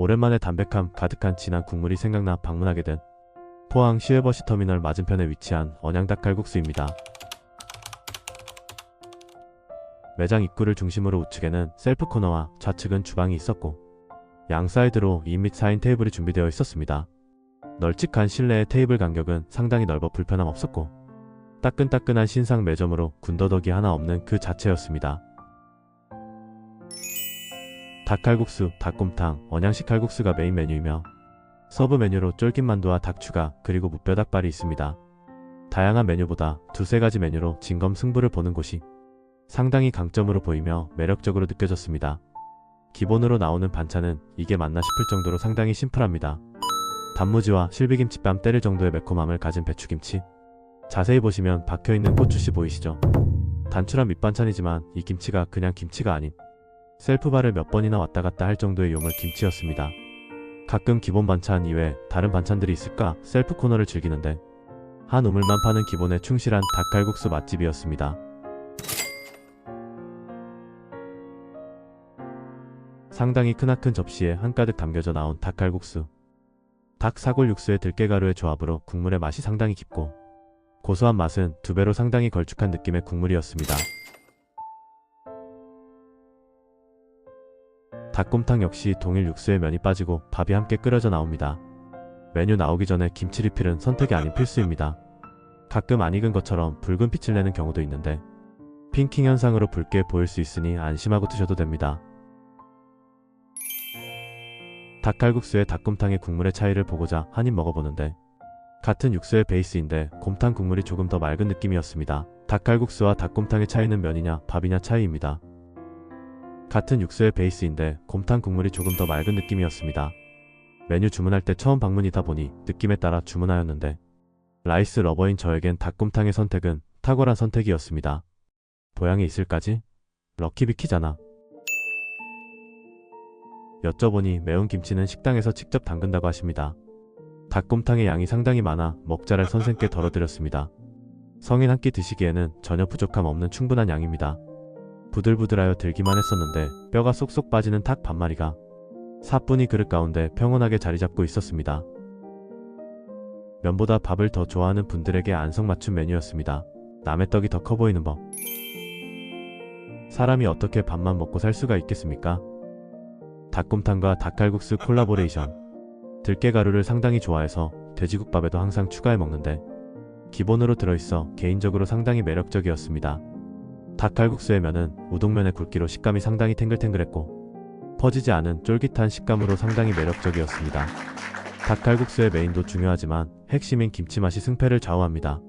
오랜만에 담백함 가득한 진한 국물이 생각나 방문하게 된 포항 시외버스 터미널 맞은편에 위치한 언양닭칼국수입니다. 매장 입구를 중심으로 우측에는 셀프 코너와 좌측은 주방이 있었고 양 사이드로 2및 4인 테이블이 준비되어 있었습니다. 널찍한 실내의 테이블 간격은 상당히 넓어 불편함 없었고 따끈따끈한 신상 매점으로 군더더기 하나 없는 그 자체였습니다. 닭칼국수, 닭곰탕, 언양식 칼국수가 메인 메뉴이며 서브 메뉴로 쫄깃만두와 닭추가 그리고 무뼈닭발이 있습니다. 다양한 메뉴보다 두세 가지 메뉴로 진검승부를 보는 곳이 상당히 강점으로 보이며 매력적으로 느껴졌습니다. 기본으로 나오는 반찬은 이게 맞나 싶을 정도로 상당히 심플합니다. 단무지와 실비김치 뺨 때릴 정도의 매콤함을 가진 배추김치, 자세히 보시면 박혀있는 고추씨 보이시죠? 단출한 밑반찬이지만 이 김치가 그냥 김치가 아닌 셀프바를 몇 번이나 왔다 갔다 할 정도의 요물 김치였습니다. 가끔 기본 반찬 이외에 다른 반찬들이 있을까 셀프 코너를 즐기는데 한 우물만 파는 기본에 충실한 닭칼국수 맛집이었습니다. 상당히 크나큰 접시에 한가득 담겨져 나온 닭칼국수. 닭 사골 육수의 들깨가루의 조합으로 국물의 맛이 상당히 깊고 고소한 맛은 두 배로 상당히 걸쭉한 느낌의 국물이었습니다. 닭곰탕 역시 동일 육수에 면이 빠지고 밥이 함께 끓여져 나옵니다. 메뉴 나오기 전에 김치 리필은 선택이 아닌 필수입니다. 가끔 안 익은 것처럼 붉은 빛을 내는 경우도 있는데 핑킹 현상으로 붉게 보일 수 있으니 안심하고 드셔도 됩니다. 닭칼국수의 닭곰탕의 국물의 차이를 보고자 한 입 먹어보는데 같은 육수의 베이스인데 곰탕 국물이 조금 더 맑은 느낌이었습니다. 닭칼국수와 닭곰탕의 차이는 면이냐 밥이냐 차이입니다. 같은 육수의 베이스인데 곰탕 국물이 조금 더 맑은 느낌이었습니다. 메뉴 주문할 때 처음 방문이다 보니 느낌에 따라 주문하였는데 라이스 러버인 저에겐 닭곰탕의 선택은 탁월한 선택이었습니다. 보양이 있을까지? 럭키비키잖아. 여쭤보니 매운 김치는 식당에서 직접 담근다고 하십니다. 닭곰탕의 양이 상당히 많아 먹자랄 선생께 덜어드렸습니다. 성인 한 끼 드시기에는 전혀 부족함 없는 충분한 양입니다. 부들부들하여 들기만 했었는데 뼈가 쏙쏙 빠지는 닭 반마리가 사뿐히 그릇 가운데 평온하게 자리잡고 있었습니다. 면보다 밥을 더 좋아하는 분들에게 안성맞춤 메뉴였습니다. 남의 떡이 더 커 보이는 법. 사람이 어떻게 밥만 먹고 살 수가 있겠습니까? 닭곰탕과 닭칼국수 콜라보레이션. 들깨가루를 상당히 좋아해서 돼지국밥에도 항상 추가해 먹는데 기본으로 들어있어 개인적으로 상당히 매력적이었습니다. 닭칼국수의 면은 우동면의 굵기로 식감이 상당히 탱글탱글했고 퍼지지 않은 쫄깃한 식감으로 상당히 매력적이었습니다. 닭칼국수의 메인도 중요하지만 핵심인 김치맛이 승패를 좌우합니다.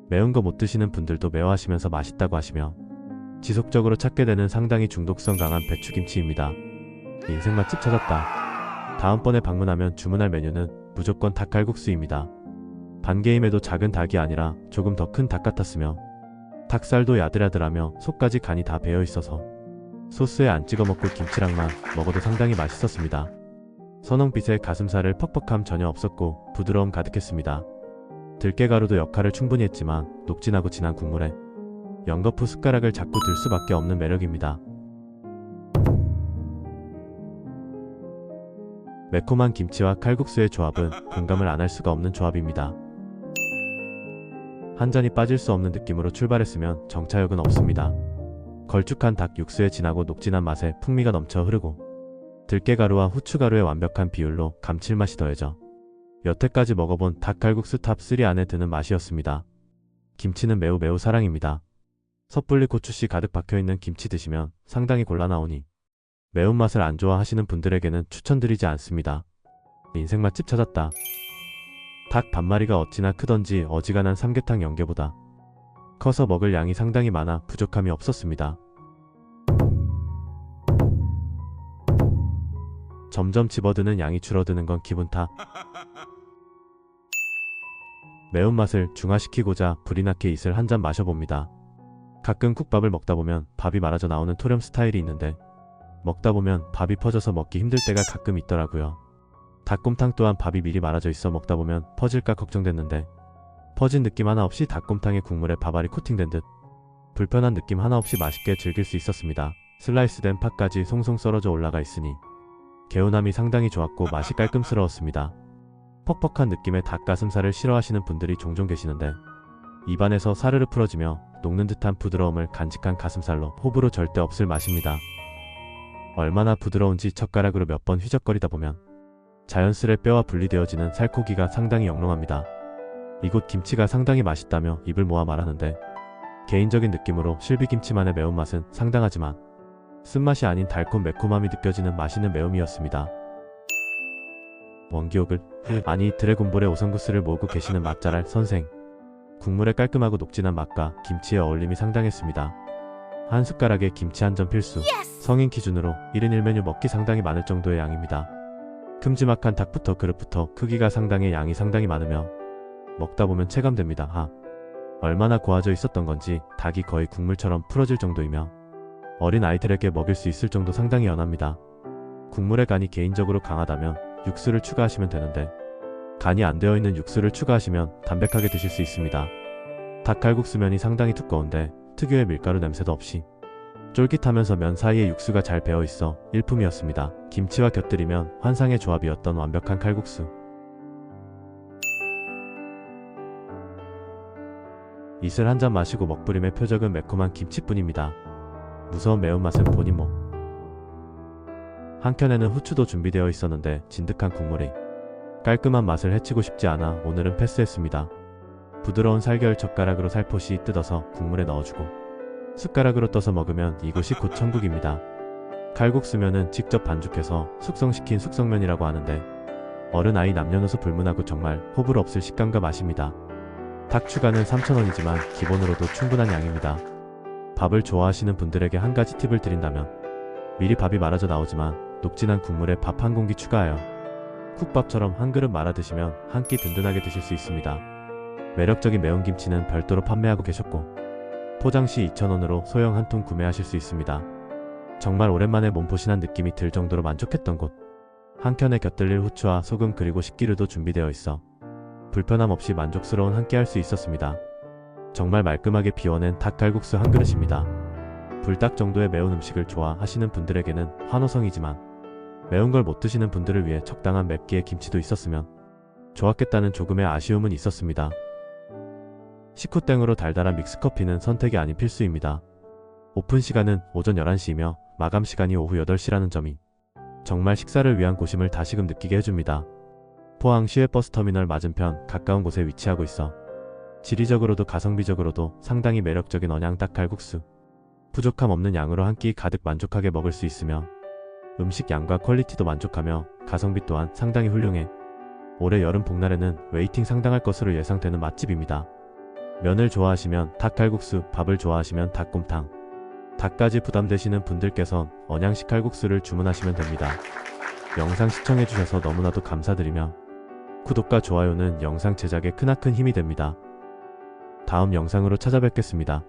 매운 거 못 드시는 분들도 매워하시면서 맛있다고 하시며 지속적으로 찾게 되는 상당히 중독성 강한 배추김치입니다. 인생 맛집 찾았다. 다음번에 방문하면 주문할 메뉴는 무조건 닭칼국수입니다. 반개임에도 작은 닭이 아니라 조금 더 큰 닭 같았으며 닭살도 야들야들하며 속까지 간이 다 배어있어서 소스에 안 찍어 먹고 김치랑만 먹어도 상당히 맛있었습니다. 선홍빛의 가슴살을 퍽퍽함 전혀 없었고 부드러움 가득했습니다. 들깨가루도 역할을 충분히 했지만 녹진하고 진한 국물에 연거푸 숟가락을 자꾸 들 수밖에 없는 매력입니다. 매콤한 김치와 칼국수의 조합은 공감을 안 할 수가 없는 조합입니다. 한 잔이 빠질 수 없는 느낌으로 출발했으면 정차역은 없습니다. 걸쭉한 닭 육수의 진하고 녹진한 맛에 풍미가 넘쳐 흐르고 들깨가루와 후추가루의 완벽한 비율로 감칠맛이 더해져 여태까지 먹어본 닭칼국수 탑3 안에 드는 맛이었습니다. 김치는 매우 사랑입니다. 섣불리 고추씨 가득 박혀있는 김치 드시면 상당히 곤란하오니 매운맛을 안 좋아하시는 분들에게는 추천드리지 않습니다. 인생 맛집 찾았다. 닭 반마리가 어찌나 크던지 어지간한 삼계탕 연계보다 커서 먹을 양이 상당히 많아 부족함이 없었습니다. 점점 집어드는 양이 줄어드는 건 기분 탓. 매운맛을 중화시키고자 불이 나게 이슬 한 잔 마셔봅니다. 가끔 국밥을 먹다 보면 밥이 말아져 나오는 토렴 스타일이 있는데 먹다 보면 밥이 퍼져서 먹기 힘들 때가 가끔 있더라고요. 닭곰탕 또한 밥이 미리 말아져 있어 먹다 보면 퍼질까 걱정됐는데 퍼진 느낌 하나 없이 닭곰탕의 국물에 밥알이 코팅된 듯 불편한 느낌 하나 없이 맛있게 즐길 수 있었습니다. 슬라이스된 팥까지 송송 썰어져 올라가 있으니 개운함이 상당히 좋았고 맛이 깔끔스러웠습니다. 퍽퍽한 느낌의 닭가슴살을 싫어하시는 분들이 종종 계시는데 입안에서 사르르 풀어지며 녹는 듯한 부드러움을 간직한 가슴살로 호불호 절대 없을 맛입니다. 얼마나 부드러운지 젓가락으로 몇 번 휘적거리다 보면 자연스레 뼈와 분리되어지는 살코기가 상당히 영롱합니다. 이곳 김치가 상당히 맛있다며 입을 모아 말하는데 개인적인 느낌으로 실비김치만의 매운맛은 상당하지만 쓴맛이 아닌 달콤 매콤함이 느껴지는 맛있는 매움이었습니다. 원기옥을 아니 드래곤볼의 오성구스를 모으고 계시는 맛잘알 선생. 국물의 깔끔하고 녹진한 맛과 김치의 어울림이 상당했습니다. 한 숟가락에 김치 한 점 필수. 성인 기준으로 1인 1메뉴 먹기 상당히 많을 정도의 양입니다. 큼지막한 닭부터 그릇부터 크기가 상당히 양이 상당히 많으며 먹다 보면 체감됩니다. 얼마나 고아져 있었던 건지 닭이 거의 국물처럼 풀어질 정도이며 어린 아이들에게 먹일 수 있을 정도 상당히 연합니다. 국물의 간이 개인적으로 강하다면 육수를 추가하시면 되는데 간이 안 되어 있는 육수를 추가하시면 담백하게 드실 수 있습니다. 닭칼국수면이 상당히 두꺼운데 특유의 밀가루 냄새도 없이 쫄깃하면서 면 사이에 육수가 잘 배어 있어 일품이었습니다. 김치와 곁들이면 환상의 조합이었던 완벽한 칼국수. 이슬 한 잔 마시고 먹부림의 표적은 매콤한 김치뿐입니다. 무서운 매운맛은 보니 뭐. 한켠에는 후추도 준비되어 있었는데 진득한 국물이 깔끔한 맛을 해치고 싶지 않아 오늘은 패스했습니다. 부드러운 살결 젓가락으로 살포시 뜯어서 국물에 넣어주고 숟가락으로 떠서 먹으면 이곳이 곧 천국입니다. 칼국수면은 직접 반죽해서 숙성시킨 숙성면이라고 하는데 어른 아이 남녀노소 불문하고 정말 호불호 없을 식감과 맛입니다. 닭 추가는 3,000원이지만 기본으로도 충분한 양입니다. 밥을 좋아하시는 분들에게 한 가지 팁을 드린다면 미리 밥이 말아져 나오지만 녹진한 국물에 밥 한 공기 추가하여 쿡밥처럼 한 그릇 말아 드시면 한 끼 든든하게 드실 수 있습니다. 매력적인 매운 김치는 별도로 판매하고 계셨고 포장 시 2,000원으로 소형 한 통 구매하실 수 있습니다. 정말 오랜만에 몸보신한 느낌이 들 정도로 만족했던 곳. 한켠에 곁들일 후추와 소금 그리고 식기류도 준비되어 있어 불편함 없이 만족스러운 한 끼 할 수 있었습니다. 정말 말끔하게 비워낸 닭칼국수 한 그릇입니다. 불닭 정도의 매운 음식을 좋아하시는 분들에게는 환호성이지만 매운 걸 못 드시는 분들을 위해 적당한 맵기의 김치도 있었으면 좋았겠다는 조금의 아쉬움은 있었습니다. 식후땡으로 달달한 믹스커피는 선택이 아닌 필수입니다. 오픈 시간은 오전 11시이며 마감 시간이 오후 8시라는 점이 정말 식사를 위한 곳임을 다시금 느끼게 해줍니다. 포항 시외버스터미널 맞은편 가까운 곳에 위치하고 있어 지리적으로도 가성비적으로도 상당히 매력적인 언양 닭칼국수. 부족함 없는 양으로 한 끼 가득 만족하게 먹을 수 있으며 음식 양과 퀄리티도 만족하며 가성비 또한 상당히 훌륭해 올해 여름 복날에는 웨이팅 상당할 것으로 예상되는 맛집입니다. 면을 좋아하시면 닭칼국수, 밥을 좋아하시면 닭곰탕, 닭까지 부담되시는 분들께선 언양식 칼국수를 주문하시면 됩니다. 영상 시청해주셔서 너무나도 감사드리며 구독과 좋아요는 영상 제작에 크나큰 힘이 됩니다. 다음 영상으로 찾아뵙겠습니다.